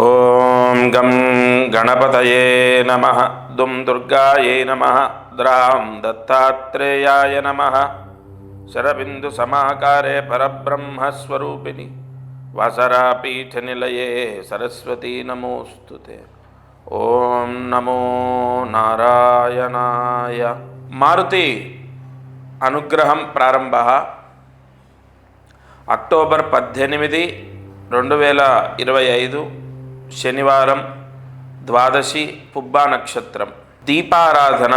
ఓం గం గణపతయే నమః. దుం దుర్గాయై నమః. ద్రాం దత్తాత్రేయాయ నమః. శరబిందు సమాకారే పరబ్రహ్మస్వరూపిణి వాసరాపీఠనిలయే సరస్వతీ నమోస్తుతే. ఓం నమో నారాయణాయ. మారుతి అనుగ్రహం ప్రారంభ అక్టోబర్ 18, 2025 శనివారం, ద్వాదశి, పుబ్బా నక్షత్రం. దీపారాధన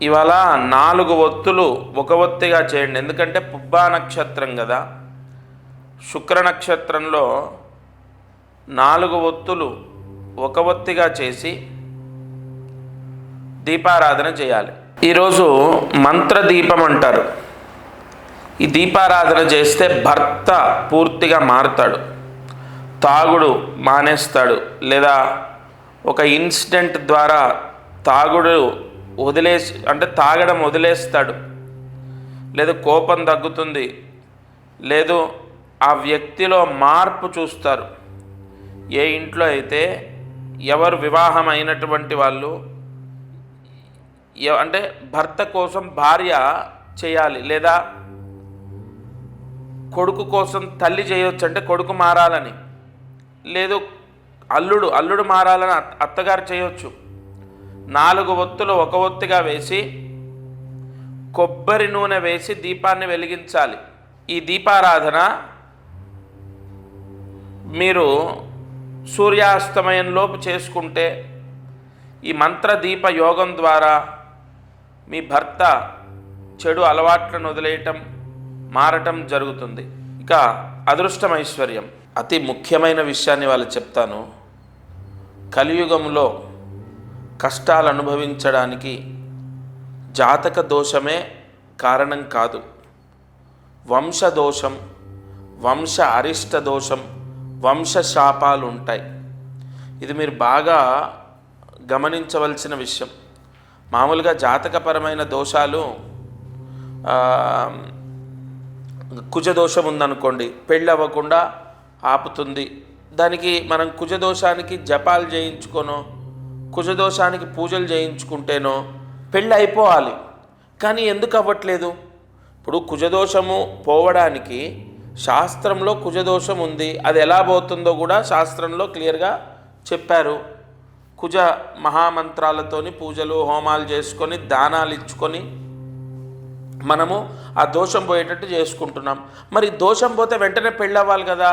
ఇవాళ 4 ఒత్తులు ఒక ఒత్తిగా చేయండి. ఎందుకంటే పుబ్బా నక్షత్రం కదా. శుక్ర నక్షత్రంలో 4 ఒత్తులు ఒక ఒత్తిగా చేసి దీపారాధన చేయాలి. ఈరోజు మంత్రదీపం అంటారు. ఈ దీపారాధన చేస్తే భర్త పూర్తిగా మారుతాడు, తాగుడు మానేస్తాడు, లేదా ఒక ఇన్సిడెంట్ ద్వారా తాగుడు తాగడం వదిలేస్తాడు, లేదు కోపం తగ్గుతుంది, లేదు ఆ వ్యక్తిలో మార్పు చూస్తారు. ఏ ఇంట్లో అయితే ఎవరు వివాహం అయినటువంటి వాళ్ళు అంటే భర్త కోసం భార్య చేయాలి, లేదా కొడుకు కోసం తల్లి చేయొచ్చు, అంటే కొడుకు మారాలని, లేదు అల్లుడు మారాలని అత్తగారు చేయొచ్చు. 4 ఒత్తులు ఒక ఒత్తిగా వేసి కొబ్బరి నూనె వేసి దీపాన్ని వెలిగించాలి. ఈ దీపారాధన మీరు సూర్యాస్తమయంలోపు చేసుకుంటే ఈ మంత్రదీప యోగం ద్వారా మీ భర్త చెడు అలవాట్లను వదిలేయటం, మారటం జరుగుతుంది. ఇక అదృష్టం, ఐశ్వర్యం. అతి ముఖ్యమైన విషయాన్ని వాళ్ళు చెప్తాను. కలియుగంలో కష్టాలు అనుభవించడానికి జాతక దోషమే కారణం కాదు. వంశదోషం, వంశ అరిష్ట దోషం, వంశ శాపాలు ఉంటాయి. ఇది మీరు బాగా గమనించవలసిన విషయం. మామూలుగా జాతకపరమైన దోషాలు, కుజదోషం ఉందనుకోండి, పెళ్ళి అవ్వకుండా ఆపుతుంది. దానికి మనం కుజదోషానికి జపాలు చేయించుకోనో, కుజదోషానికి పూజలు చేయించుకుంటేనో పెళ్ళి అయిపోవాలి. కానీ ఎందుకు అవ్వట్లేదు? ఇప్పుడు కుజదోషము పోవడానికి శాస్త్రంలో కుజదోషం ఉంది. అది ఎలా పోతుందో కూడా శాస్త్రంలో క్లియర్గా చెప్పారు. కుజ మహామంత్రాలతోని పూజలు హోమాలు చేసుకొని దానాలు ఇచ్చుకొని మనము ఆ దోషం పోయేటట్టు చేసుకుంటున్నాం. మరి దోషం పోతే వెంటనే పెళ్ళవ్వాలి కదా.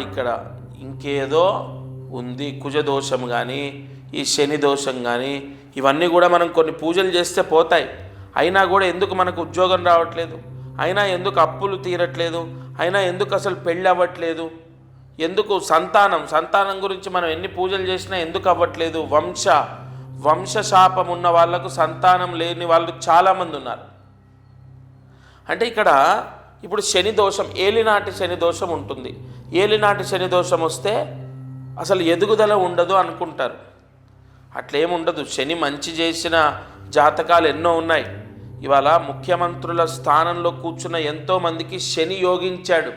ఇక్కడ ఇంకేదో ఉంది. కుజదోషం కానీ, ఈ శని దోషం కానీ, ఇవన్నీ కూడా మనం కొన్ని పూజలు చేస్తే పోతాయి. అయినా కూడా ఎందుకు మనకు ఉద్యోగం రావట్లేదు? అయినా ఎందుకు అప్పులు తీరట్లేదు? అయినా ఎందుకు అసలు పెళ్ళి అవ్వట్లేదు? ఎందుకు సంతానం గురించి మనం ఎన్ని పూజలు చేసినా ఎందుకు అవ్వట్లేదు? వంశశాపం ఉన్న వాళ్లకు సంతానం లేని వాళ్ళు చాలామంది ఉన్నారు. అంటే ఇక్కడ ఇప్పుడు శని దోషం, ఏలినాటి శని దోషం ఉంటుంది. ఏలినాటి శని దోషం వస్తే అసలు ఎదుగుదల ఉండదు అనుకుంటారు. అట్లేముండదు. శని మంచి చేసిన జాతకాలు ఎన్నో ఉన్నాయి. ఇవాళ ముఖ్యమంత్రుల స్థానంలో కూర్చున్న ఎంతోమందికి శని యోగించాడు.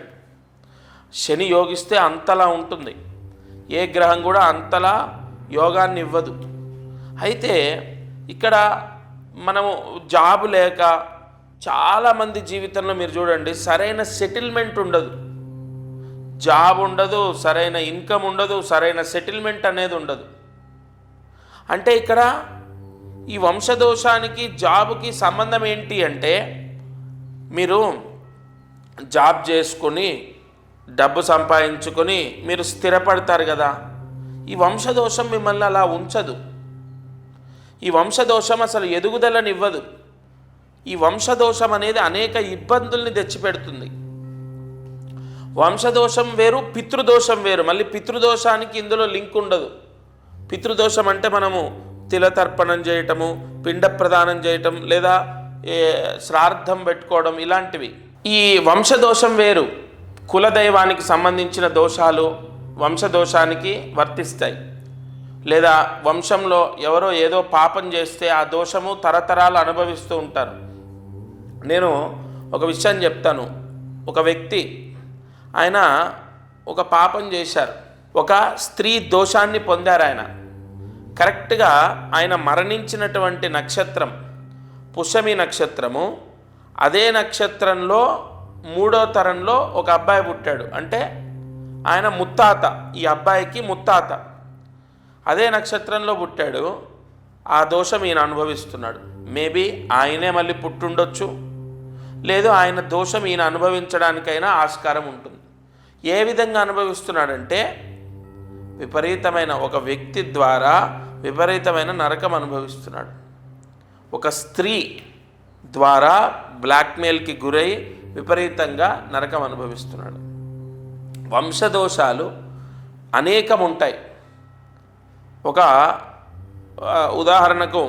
శని యోగిస్తే అంతలా ఉంటుంది. ఏ గ్రహం కూడా అంతలా యోగాన్ని ఇవ్వదు. అయితే ఇక్కడ మనము జాబ్ లేక చాలామంది జీవితంలో మీరు చూడండి, సరైన సెటిల్మెంట్ ఉండదు, జాబ్ ఉండదు, సరైన ఇన్కమ్ ఉండదు, సరైన సెటిల్మెంట్ అనేది ఉండదు. అంటే ఇక్కడ ఈ వంశదోషానికి జాబ్కి సంబంధం ఏంటి అంటే, మీరు జాబ్ చేసుకొని డబ్బు సంపాదించుకొని మీరు స్థిరపడతారు కదా. ఈ వంశదోషం మిమ్మల్ని అలా ఉంచదు. ఈ వంశదోషం అసలు ఎదుగుదలనివ్వదు. ఈ వంశదోషం అనేది అనేక ఇబ్బందుల్ని తెచ్చిపెడుతుంది. వంశదోషం వేరు, పితృదోషం వేరు. మళ్ళీ పితృదోషానికి ఇందులో లింక్ ఉండదు. పితృదోషం అంటే మనము తిలతర్పణం చేయటము, పిండ ప్రదానం చేయటం, లేదా శ్రాద్ధం పెట్టుకోవడం, ఇలాంటివి. ఈ వంశదోషం వేరు. కులదైవానికి సంబంధించిన దోషాలు వంశదోషానికి వర్తిస్తాయి. లేదా వంశంలో ఎవరో ఏదో పాపం చేస్తే ఆ దోషము తరతరాలు అనుభవిస్తూ ఉంటారు. నేను ఒక విషయం చెప్తాను. ఒక వ్యక్తి ఆయన ఒక పాపం చేశారు, ఒక స్త్రీ దోషాన్ని పొందారు ఆయన. కరెక్ట్గా ఆయన మరణించినటువంటి నక్షత్రం పుష్యమి నక్షత్రము. అదే నక్షత్రంలో 3వ తరంలో ఒక అబ్బాయి పుట్టాడు, అంటే ఆయన ముత్తాత, ఈ అబ్బాయికి ముత్తాత. అదే నక్షత్రంలో పుట్టాడు, ఆ దోషం ఈయన అనుభవిస్తున్నాడు. మేబీ ఆయనే మళ్ళీ పుట్టుండొచ్చు, లేదు ఆయన దోషం ఈయన అనుభవించడానికైనా ఆస్కారం ఉంటుంది. ఏ విధంగా అనుభవిస్తున్నాడంటే విపరీతమైన ఒక వ్యక్తి ద్వారా విపరీతమైన నరకం అనుభవిస్తున్నాడు. ఒక స్త్రీ ద్వారా బ్లాక్మెయిల్కి గురై విపరీతంగా నరకం అనుభవిస్తున్నాడు. వంశదోషాలు అనేకం ఉంటాయి. ఒక ఉదాహరణకు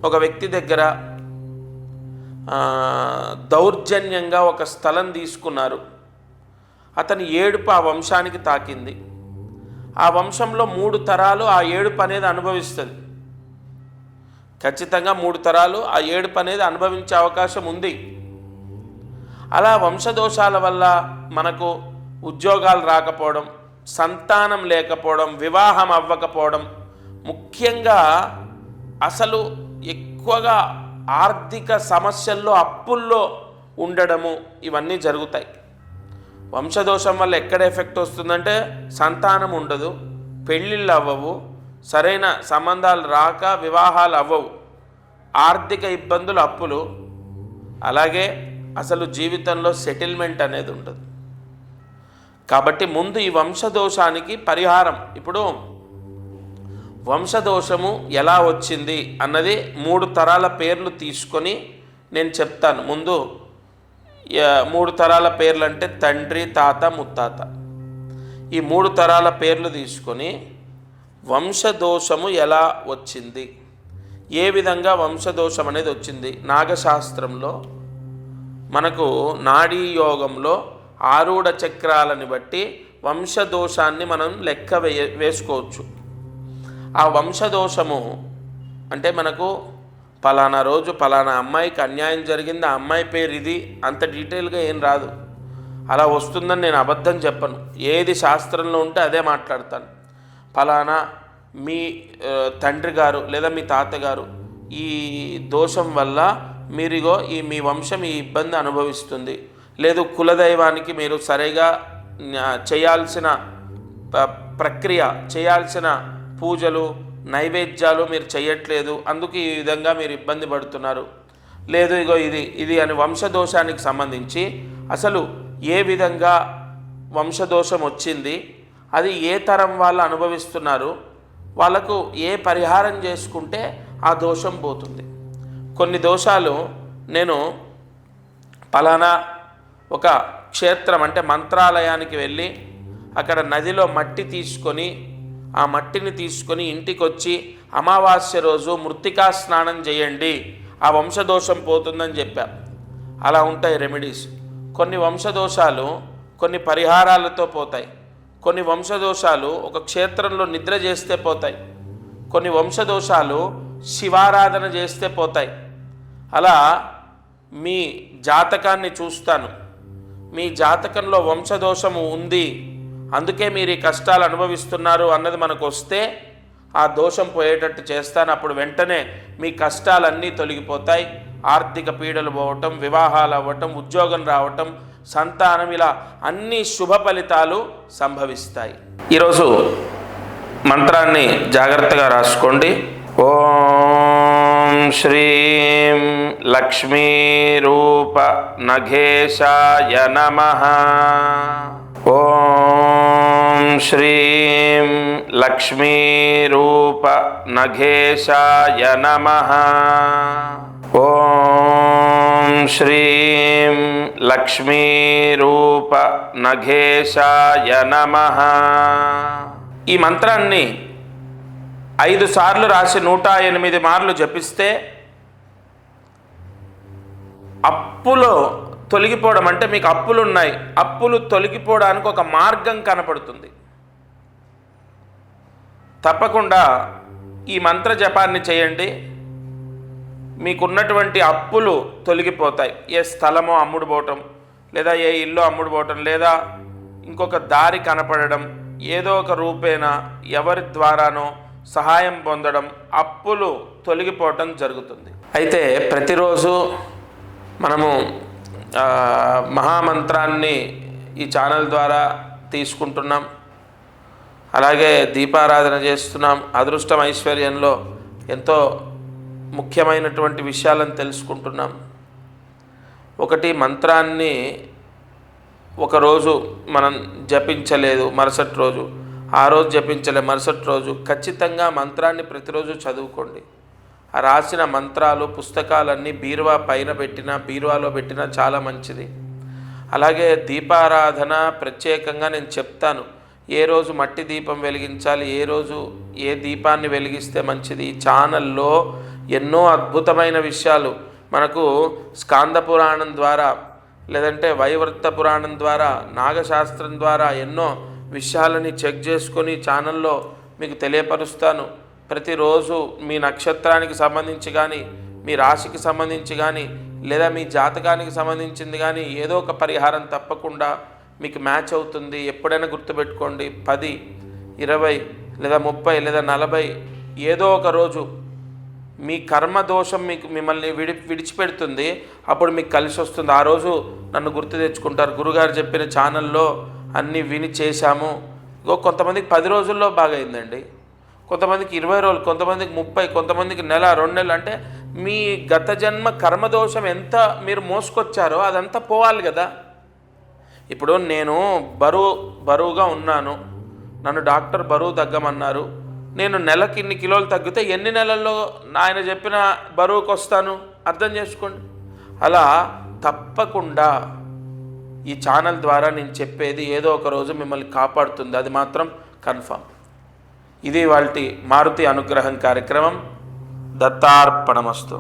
ఒక వ్యక్తి దగ్గర దౌర్జన్యంగా ఒక స్థలం తీసుకున్నారు. అతని ఏడుపు ఆ వంశానికి తాకింది. ఆ వంశంలో 3 తరాలు ఆ ఏడుపు అనేది అనుభవిస్తుంది. ఖచ్చితంగా 3 తరాలు ఆ ఏడుపు అనేది అనుభవించే అవకాశం ఉంది. అలా వంశదోషాల వల్ల మనకు ఉద్యోగాలు రాకపోవడం, సంతానం లేకపోవడం, వివాహం అవ్వకపోవడం, ముఖ్యంగా అసలు ఎక్కువగా ఆర్థిక సమస్యల్లో అప్పుల్లో ఉండడము, ఇవన్నీ జరుగుతాయి. వంశదోషం వల్ల ఎక్కడ ఎఫెక్ట్ వస్తుందంటే సంతానం ఉండదు, పెళ్ళిళ్ళు అవ్వవు, సరైన సంబంధాలు రాక వివాహాలు అవ్వవు, ఆర్థిక ఇబ్బందులు, అప్పులు, అలాగే అసలు జీవితంలో సెటిల్మెంట్ అనేది ఉండదు. కాబట్టి ముందు ఈ వంశదోషానికి పరిహారం. ఇప్పుడు వంశదోషము ఎలా వచ్చింది అన్నది 3 తరాల పేర్లు తీసుకొని నేను చెప్తాను. ముందు 3 తరాల పేర్లు అంటే తండ్రి, తాత, ముత్తాత. ఈ 3 తరాల పేర్లు తీసుకొని వంశదోషము ఎలా వచ్చింది, ఏ విధంగా వంశదోషం అనేది వచ్చింది. నాగశాస్త్రంలో మనకు నాడీ యోగంలో ఆరూఢ చక్రాలని బట్టి వంశదోషాన్ని మనం లెక్క వేసుకోవచ్చు. ఆ వంశదోషము అంటే మనకు పలానా రోజు పలానా అమ్మాయికి అన్యాయం జరిగింది, ఆ అమ్మాయి పేరు ఇది, అంత డీటెయిల్గా ఏం రాదు. అలా వస్తుందని నేను అబద్ధం చెప్పను. ఏది శాస్త్రంలో ఉంటే అదే మాట్లాడతాను. పలానా మీ తండ్రి గారు లేదా మీ తాతగారు ఈ దోషం వల్ల మీరిగో మీ వంశం ఈ ఇబ్బంది అనుభవిస్తుంది, లేదు కులదైవానికి మీరు సరిగా చేయాల్సిన ప్రక్రియ, చేయాల్సిన పూజలు, నైవేద్యాలు మీరు చేయట్లేదు, అందుకు ఈ విధంగా మీరు ఇబ్బంది పడుతున్నారు, లేదు ఇగో ఇది అని వంశదోషానికి సంబంధించి అసలు ఏ విధంగా వంశదోషం వచ్చింది, అది ఏ తరం వాళ్ళు అనుభవిస్తున్నారు, వాళ్ళకు ఏ పరిహారం చేసుకుంటే ఆ దోషం పోతుంది. కొన్ని దోషాలు నేను పలానా ఒక క్షేత్రం అంటే మంత్రాలయానికి వెళ్ళి అక్కడ నదిలో మట్టి తీసుకొని ఆ మట్టిని తీసుకొని ఇంటికి వచ్చి అమావాస్య రోజు మృత్తికా స్నానం చేయండి, ఆ వంశదోషం పోతుందని చెప్పాను. అలా ఉంటాయి రెమెడీస్. కొన్ని వంశదోషాలు కొన్ని పరిహారాలతో పోతాయి. కొన్ని వంశదోషాలు ఒక క్షేత్రంలో నిద్ర చేస్తే పోతాయి. కొన్ని వంశదోషాలు శివారాధన చేస్తే పోతాయి. అలా మీ జాతకాన్ని చూస్తాను. మీ జాతకంలో వంశదోషము ఉంది, అందుకే మీరు ఈ కష్టాలు అనుభవిస్తున్నారు అన్నది మనకు వస్తే ఆ దోషం పోయేటట్టు చేస్తాను. అప్పుడు వెంటనే మీ కష్టాలన్నీ తొలగిపోతాయి. ఆర్థిక పీడలు పోవటం, వివాహాలు అవ్వటం, ఉద్యోగం రావటం, సంతానం, ఇలా అన్ని శుభ ఫలితాలు సంభవిస్తాయి. ఈరోజు మంత్రాన్ని జాగ్రత్తగా రాసుకోండి. ఓం శ్రీం లక్ష్మీ రూప నఘేశాయ నమః. ఓం శ్రీం లక్ష్మీ రూప నఘేశాయ నమః. ఓం శ్రీం లక్ష్మీ రూప నఘేశాయ నమః. ఈ మంత్రాన్ని 5 సార్లు రాసి 108 మార్లు జపిస్తే అప్పులో తొలగిపోవడం, అంటే మీకు అప్పులు ఉన్నాయి, అప్పులు తొలగిపోవడానికి ఒక మార్గం కనపడుతుంది. తప్పకుండా ఈ మంత్ర జపాన్ని చేయండి. మీకున్నటువంటి అప్పులు తొలగిపోతాయి. ఏ స్థలమో అమ్ముడుపోవటం, లేదా ఏ ఇల్లు అమ్ముడుపోవటం, లేదా ఇంకొక దారి కనపడడం, ఏదో ఒక రూపేణ ఎవరి ద్వారానో సహాయం పొందడం, అప్పులు తొలగిపోవటం జరుగుతుంది. అయితే ప్రతిరోజు మనము మహామంత్రాన్ని ఈ ఛానల్ ద్వారా తీసుకుంటున్నాం. అలాగే దీపారాధన చేస్తున్నాం. అదృష్టం ఐశ్వర్యంలో ఎంతో ముఖ్యమైనటువంటి విషయాలను తెలుసుకుంటున్నాం. ఒకటి, మంత్రాన్ని ఒకరోజు మనం జపించలేదు, మరుసటి రోజు ఆ రోజు జపించలేదు, మరుసటి రోజు ఖచ్చితంగా మంత్రాన్ని ప్రతిరోజు చదువుకోండి. ఆ రాసిన మంత్రాలు పుస్తకాలన్నీ బీరువా పైన పెట్టినా, బీరువాలో పెట్టినా చాలా మంచిది. అలాగే దీపారాధన ప్రత్యేకంగా నేను చెప్తాను, ఏ రోజు మట్టి దీపం వెలిగించాలి, ఏ రోజు ఏ దీపాన్ని వెలిగిస్తే మంచిది. ఈ ఛానల్లో ఎన్నో అద్భుతమైన విషయాలు మనకు స్కాంద పురాణం ద్వారా, లేదంటే వైవర్త పురాణం ద్వారా, నాగశాస్త్రం ద్వారా ఎన్నో విషయాలని చెక్ చేసుకొని ఛానల్లో మీకు తెలియపరుస్తాను. ప్రతిరోజు మీ నక్షత్రానికి సంబంధించి కానీ, మీ రాశికి సంబంధించి కానీ, లేదా మీ జాతకానికి సంబంధించింది కానీ ఏదో ఒక పరిహారం తప్పకుండా మీకు మ్యాచ్ అవుతుంది. ఎప్పుడైనా గుర్తుపెట్టుకోండి, 10, 20 లేదా 30 లేదా 40 ఏదో ఒక రోజు మీ కర్మ దోషం మిమ్మల్ని విడిచిపెడుతుంది. అప్పుడు మీకు కలిసి వస్తుంది. ఆ రోజు నన్ను గుర్తు తెచ్చుకుంటారు, గురుగారు చెప్పిన ఛానల్లో అన్నీ విని చేశాము. కొంతమందికి 10 రోజుల్లో బాగైందండి, కొంతమందికి 20 రోజులు, కొంతమందికి 30, కొంతమందికి నెల, 2 నెలలు. అంటే మీ గత జన్మ కర్మదోషం ఎంత మీరు మోసుకొచ్చారో అదంతా పోవాలి కదా. ఇప్పుడు నేను బరువుగా ఉన్నాను, నన్ను డాక్టర్ బరువు తగ్గమన్నారు. నేను నెలకి ఇన్ని కిలోలు తగ్గితే ఎన్ని నెలల్లో ఆయన చెప్పిన బరువుకు వస్తాను అర్థం చేసుకోండి. అలా తప్పకుండా ఈ ఛానల్ ద్వారా నేను చెప్పేది ఏదో ఒక రోజు మిమ్మల్ని కాపాడుతుంది, అది మాత్రం కన్ఫర్మ్. ఇది వాల్టి మారుతి అనుగ్రహం కార్యక్రమం. దత్తార్పణమస్తు.